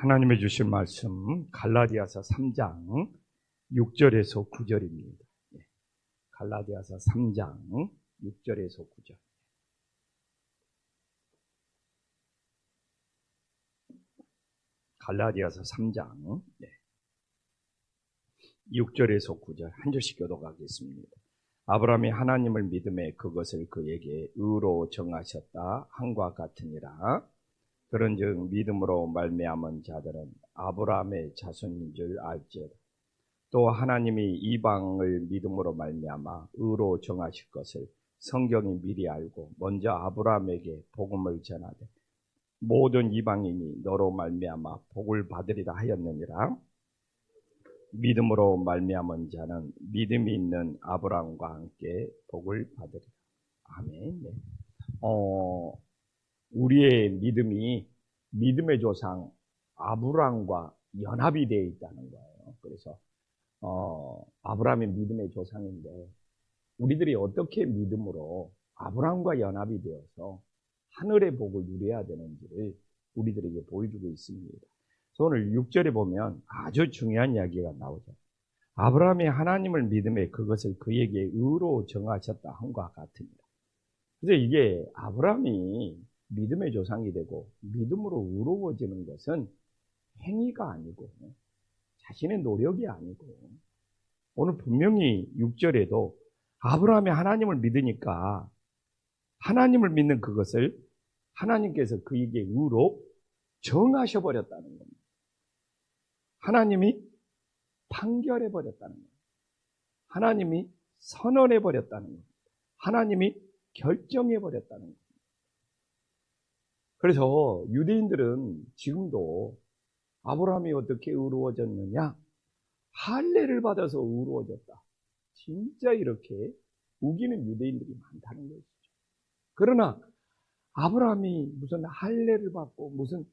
하나님의 주신 말씀 갈라디아서 3장 6절에서 9절입니다. 갈라디아서 3장 6절에서 9절. 갈라디아서 3장 6절에서 9절 한 절씩 교독하겠습니다. 아브라함이 하나님을 믿음에 그것을 그에게 의로 정하셨다 함과 같으니라. 그런즉 믿음으로 말미암은 자들은 아브라함의 자손인 줄 알지어다. 또 하나님이 이방을 믿음으로 말미암아 의로 정하실 것을 성경이 미리 알고 먼저 아브라함에게 복음을 전하되 모든 이방인이 너로 말미암아 복을 받으리라 하였느니라. 믿음으로 말미암은 자는 믿음이 있는 아브라함과 함께 복을 받으리라. 아멘. 우리의 믿음이 믿음의 조상 아브라함과 연합이 되어 있다는 거예요. 그래서 아브라함이 믿음의 조상인데 우리들이 어떻게 믿음으로 아브라함과 연합이 되어서 하늘의 복을 누려야 되는지를 우리들에게 보여주고 있습니다. 그래서 오늘 6절에 보면 아주 중요한 이야기가 나오죠. 아브라함이 하나님을 믿음에 그것을 그에게 의로 정하셨다 함과 같으니라. 그래서 이게 아브라함이 믿음의 조상이 되고 믿음으로 의로워지는 것은 행위가 아니고 자신의 노력이 아니고 오늘 분명히 6절에도 아브라함이 하나님을 믿으니까 하나님을 믿는 그것을 하나님께서 그에게 의로 정하셔버렸다는 겁니다. 하나님이 판결해버렸다는 겁니다. 하나님이 선언해버렸다는 겁니다. 하나님이 결정해버렸다는 겁니다. 그래서 유대인들은 지금도 아브라함이 어떻게 의로워졌느냐? 할례를 받아서 의로워졌다. 진짜 이렇게 우기는 유대인들이 많다는 것이죠. 그러나 아브라함이 무슨 할례를 받고 무슨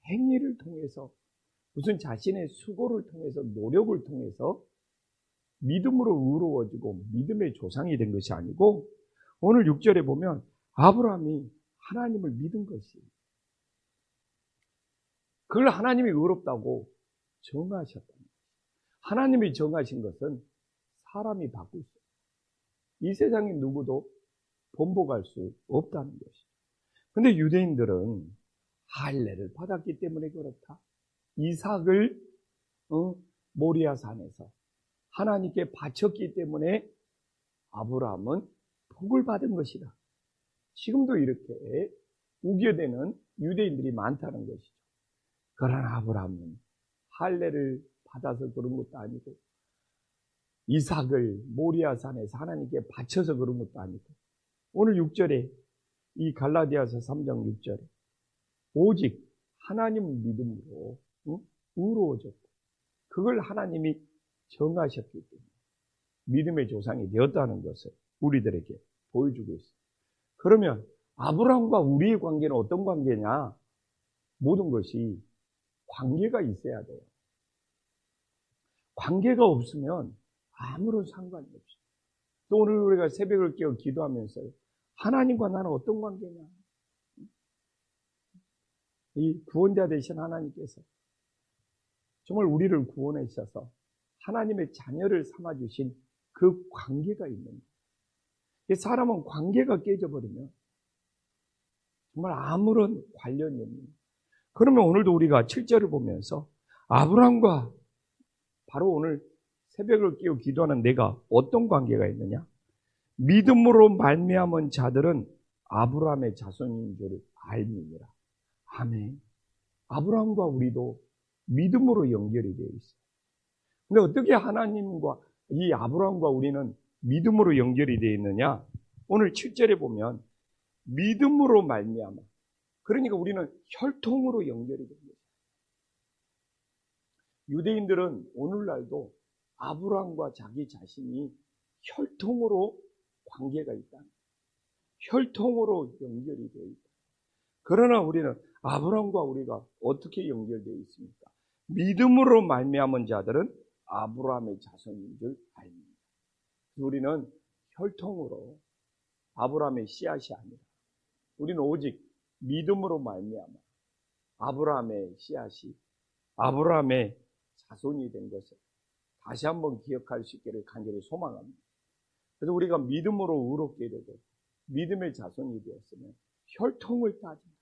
행위를 통해서 무슨 자신의 수고를 통해서 노력을 통해서 믿음으로 의로워지고 믿음의 조상이 된 것이 아니고 오늘 6절에 보면 아브라함이 하나님을 믿은 것이 그걸 하나님이 의롭다고 정하셨다는 거예요. 하나님이 정하신 것은 사람이 바꿀 수 없어요. 이 세상에 누구도 번복할 수 없다는 것이죠. 그런데 유대인들은 할례를 받았기 때문에 그렇다. 이삭을 모리아 산에서 하나님께 바쳤기 때문에 아브라함은 복을 받은 것이다. 지금도 이렇게 우겨대는 유대인들이 많다는 것이죠. 그러나 아브라함은 할례를 받아서 그런 것도 아니고 이삭을 모리아 산에서 하나님께 바쳐서 그런 것도 아니고 오늘 6절에 이 갈라디아서 3장 6절에 오직 하나님 믿음으로 의로워졌고 그걸 하나님이 정하셨기 때문에 믿음의 조상이 되었다는 것을 우리들에게 보여주고 있습니다. 그러면 아브라함과 우리의 관계는 어떤 관계냐? 모든 것이 관계가 있어야 돼요. 관계가 없으면 아무런 상관이 없어요. 또 오늘 우리가 새벽을 깨어 기도하면서 하나님과 나는 어떤 관계냐? 이 구원자 되신 하나님께서 정말 우리를 구원해 주셔서 하나님의 자녀를 삼아주신 그 관계가 있는 거예요. 사람은 관계가 깨져버리면 정말 아무런 관련이 없는 거예요. 그러면 오늘도 우리가 7절을 보면서 아브라함과 바로 오늘 새벽을 깨어 기도하는 내가 어떤 관계가 있느냐? 믿음으로 말미암은 자들은 아브라함의 자손인 줄 알미니라. 아멘. 아브라함과 우리도 믿음으로 연결이 되어 있어요. 근데 어떻게 하나님과 이 아브라함과 우리는 믿음으로 연결이 되어 있느냐? 오늘 7절에 보면 믿음으로 말미암아. 그러니까 우리는 혈통으로 연결이 됩니다. 유대인들은 오늘날도 아브라함과 자기 자신이 혈통으로 관계가 있다. 혈통으로 연결이 되어 있다. 그러나 우리는 아브라함과 우리가 어떻게 연결되어 있습니까? 믿음으로 말미암은 자들은 아브라함의 자손인 줄 압니다. 우리는 혈통으로 아브라함의 씨앗이 아니라 우리는 오직 믿음으로 말미암아 아브라함의 씨앗이 아브라함의 자손이 된 것을 다시 한번 기억할 수 있기를 간절히 소망합니다. 그래서 우리가 믿음으로 의롭게 되고 믿음의 자손이 되었으면 혈통을 따지면,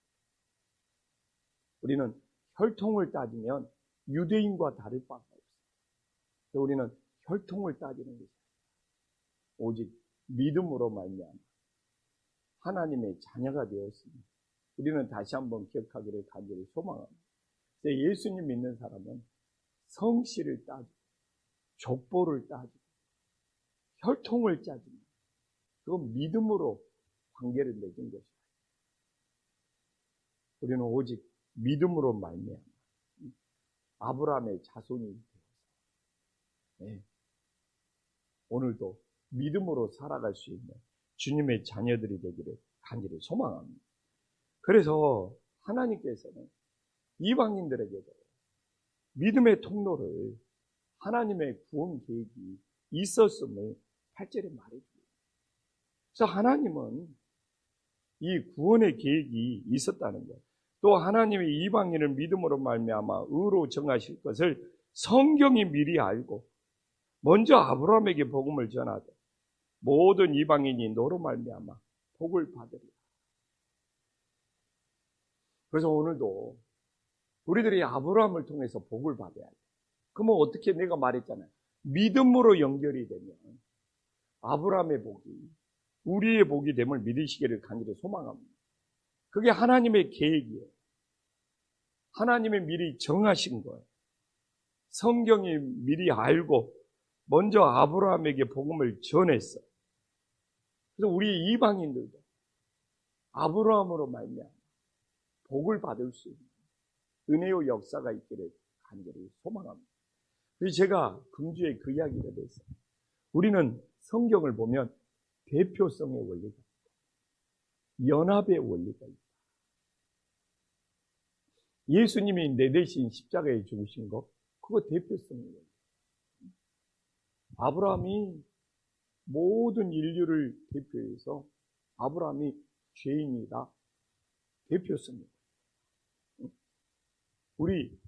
우리는 혈통을 따지면 유대인과 다를 바가 없어요. 우리는 혈통을 따지는 것이 오직 믿음으로 말미암아 하나님의 자녀가 되었으니 우리는 다시 한번 기억하기를 간절히 소망합니다. 예수님 믿는 사람은 성씨를 따지고 족보를 따지고 혈통을 따지고 그건 믿음으로 관계를 맺은 것이다. 우리는 오직 믿음으로 말미암아 아브라함의 자손이 되어서 오늘도 믿음으로 살아갈 수 있는 주님의 자녀들이 되기를 간절히 소망합니다. 그래서 하나님께서는 이방인들에게도 믿음의 통로를, 하나님의 구원 계획이 있었음을 8절에 말해줍니다. 그래서 하나님은 이 구원의 계획이 있었다는 것, 또 하나님의 이방인을 믿음으로 말미암아 의로 정하실 것을 성경이 미리 알고 먼저 아브라함에게 복음을 전하되 모든 이방인이 너로 말미암아 복을 받으리라. 그래서 오늘도 우리들이 아브라함을 통해서 복을 받아야 돼. 그러면 어떻게, 내가 말했잖아요. 믿음으로 연결이 되면 아브라함의 복이 우리의 복이 됨을 믿으시기를 간절히 소망합니다. 그게 하나님의 계획이에요. 하나님이 미리 정하신 거예요. 성경이 미리 알고 먼저 아브라함에게 복음을 전했어요. 그래서 우리 이방인들도 아브라함으로 말미암아 복을 받을 수 있는 은혜의 역사가 있기를 간절히 소망합니다. 그래서 제가 금주에 그 이야기를 했어요. 우리는 성경을 보면 대표성의 원리가 있고 연합의 원리가 있다. 예수님이 내 대신 십자가에 죽으신 거, 그거 대표성의 원리. 아브라함이 모든 인류를 대표해서 아브라함이 죄인이다. 대표성입니다. 우리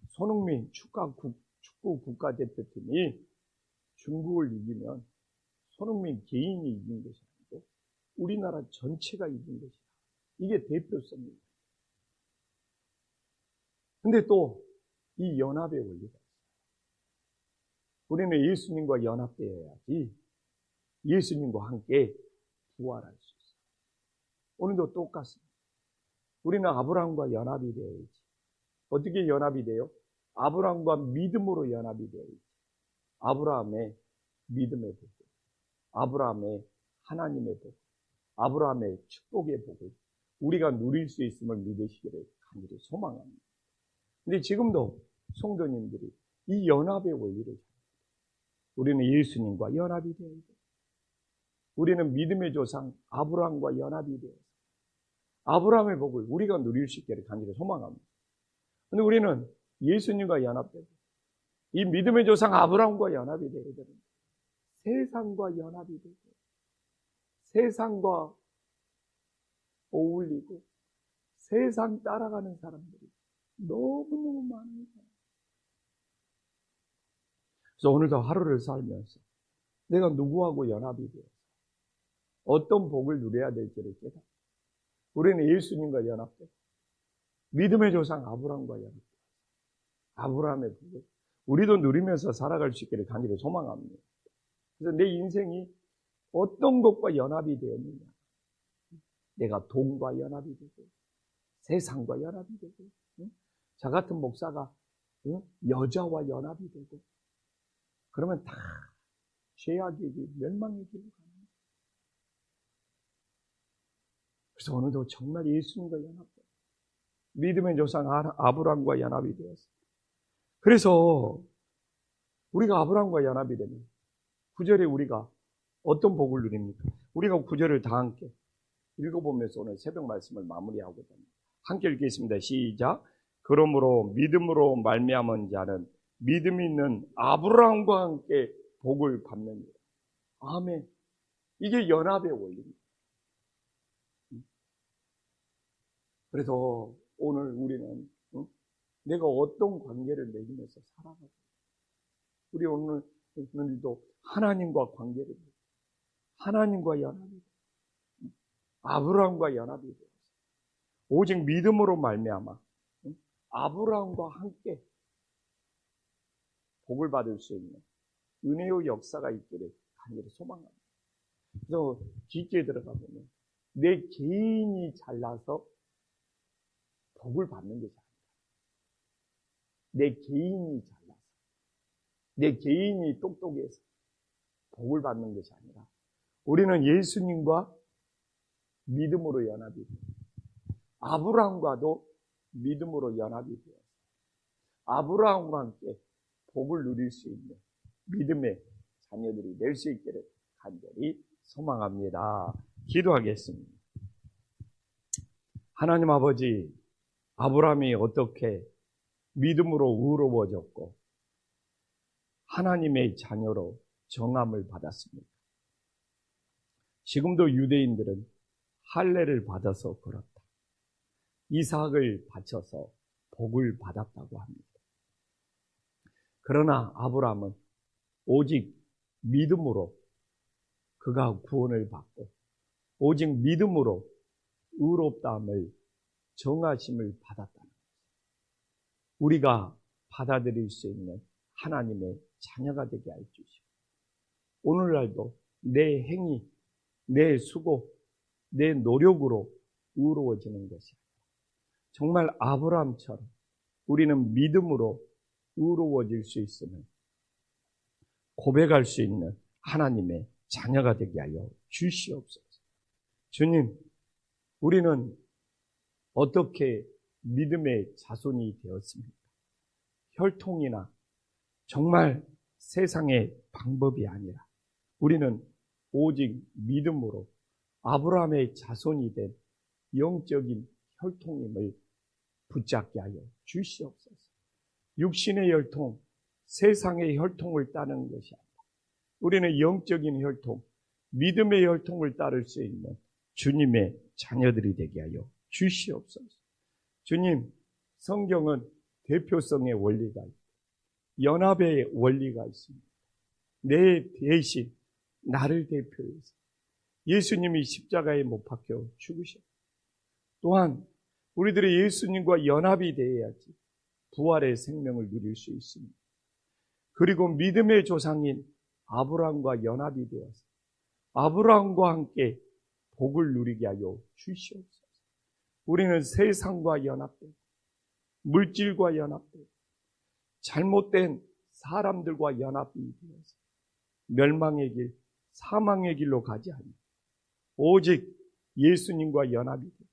손흥민 축구 국가대표팀이 중국을 이기면 손흥민 개인이 이긴 것이 아니고 우리나라 전체가 이긴 것이다. 이게 대표성입니다. 근데 또 이 연합의 원리가 있어요. 우리는 예수님과 연합되어야지 예수님과 함께 부활할 수 있어요. 오늘도 똑같습니다. 우리는 아브라함과 연합이 되어야지. 어떻게 연합이 돼요? 아브라함과 믿음으로 연합이 되어야지. 아브라함의 믿음의 복, 아브라함의 하나님의 복, 아브라함의 축복의 복을 우리가 누릴 수 있음을 믿으시기를 간절히 소망합니다. 근데 지금도 성도님들이 이 연합의 원리를 잘, 우리는 예수님과 연합이 되어야 돼요. 우리는 믿음의 조상 아브라함과 연합이 되어서 아브라함의 복을 우리가 누릴 수 있기를 간절히 소망합니다. 근데 우리는 예수님과 연합되고 이 믿음의 조상 아브라함과 연합이 되어야 되는데 세상과 연합이 되고 세상과 어울리고 세상 따라가는 사람들이 너무너무 많은 거예요. 그래서 오늘도 하루를 살면서 내가 누구하고 연합이 되어서 어떤 복을 누려야 될지를 깨닫고 우리는 예수님과 연합되고 믿음의 조상 아브라함과 연합되고 아브라함의 복을 우리도 누리면서 살아갈 수 있기를 간절히 소망합니다. 그래서 내 인생이 어떤 것과 연합이 되었느냐, 내가 돈과 연합이 되고 세상과 연합이 되고 저 같은 목사가 여자와 연합이 되고 그러면 다 죄악의 길, 멸망의 길로 가는 거예요. 그래서 오늘도 정말 예수님과 연합되고 믿음의 조상 아브라함과 연합이 되었어요. 그래서 우리가 아브라함과 연합이 되면 9절에 우리가 어떤 복을 누립니까? 우리가 9절을 다 함께 읽어보면서 오늘 새벽 말씀을 마무리하고자 합니다. 함께 읽겠습니다. 시작. 그러므로 믿음으로 말미암은 자는 믿음이 있는 아브라함과 함께 복을 받느니라. 아멘. 이게 연합의 원리입니다. 그래서 오늘 우리는 내가 어떤 관계를 맺으면서 살아가고, 우리 오늘도 하나님과 관계를 맺고, 하나님과 연합이 되고, 아브라함과 연합이 되어서 오직 믿음으로 말미암아 아브라함과 함께 복을 받을 수 있는 은혜의 역사가 있기를 간절히 소망합니다. 그래서 깊게 들어가 보면 내 개인이 잘나서 복을 받는 것이 아니다. 내 개인이 잘나서, 내 개인이 똑똑해서 복을 받는 것이 아니라 우리는 예수님과 믿음으로 연합이 되고, 아브라함과도 믿음으로 연합이 되어서 아브라함과 함께 복을 누릴 수 있는 믿음의 자녀들이 될 수 있기를 간절히 소망합니다. 기도하겠습니다. 하나님 아버지, 아브라함이 어떻게 믿음으로 의로워졌고 하나님의 자녀로 정함을 받았습니까? 지금도 유대인들은 할례를 받아서 그렇다, 이삭을 바쳐서 복을 받았다고 합니다. 그러나 아브라함은 오직 믿음으로 그가 구원을 받고 오직 믿음으로 의롭다함을 정하심을 받았다는 것입니다. 우리가 받아들일 수 있는 하나님의 자녀가 되게 해 주시고, 오늘날도 내 행위, 내 수고, 내 노력으로 의로워지는 것이 아니라 정말 아브라함처럼 우리는 믿음으로 의로워질 수 있으면 고백할 수 있는 하나님의 자녀가 되게 하여 주시옵소서. 주님, 우리는 어떻게 믿음의 자손이 되었습니까? 혈통이나 정말 세상의 방법이 아니라 우리는 오직 믿음으로 아브라함의 자손이 된 영적인 혈통임을 붙잡게 하여 주시옵소서. 육신의 혈통, 세상의 혈통을 따르는 것이 아니라 우리는 영적인 혈통, 믿음의 혈통을 따를 수 있는 주님의 자녀들이 되게 하여 주시옵소서. 주님, 성경은 대표성의 원리가 있고 연합의 원리가 있습니다. 내 대신 나를 대표해서 예수님이 십자가에 못 박혀 죽으셨고, 또한 우리들이 예수님과 연합이 되어야지 부활의 생명을 누릴 수 있습니다. 그리고 믿음의 조상인 아브라함과 연합이 되어서 아브라함과 함께 복을 누리게 하여 주시옵소서. 우리는 세상과 연합되고 물질과 연합되고 잘못된 사람들과 연합이 되어서 멸망의 길, 사망의 길로 가지 않고 오직 예수님과 연합이 되고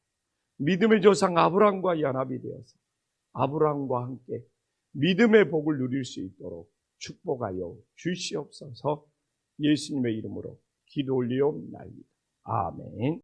믿음의 조상 아브라함과 연합이 되어서 아브라함과 함께 믿음의 복을 누릴 수 있도록 축복하여 주시옵소서. 예수님의 이름으로 기도 올리옵나이다. 아멘.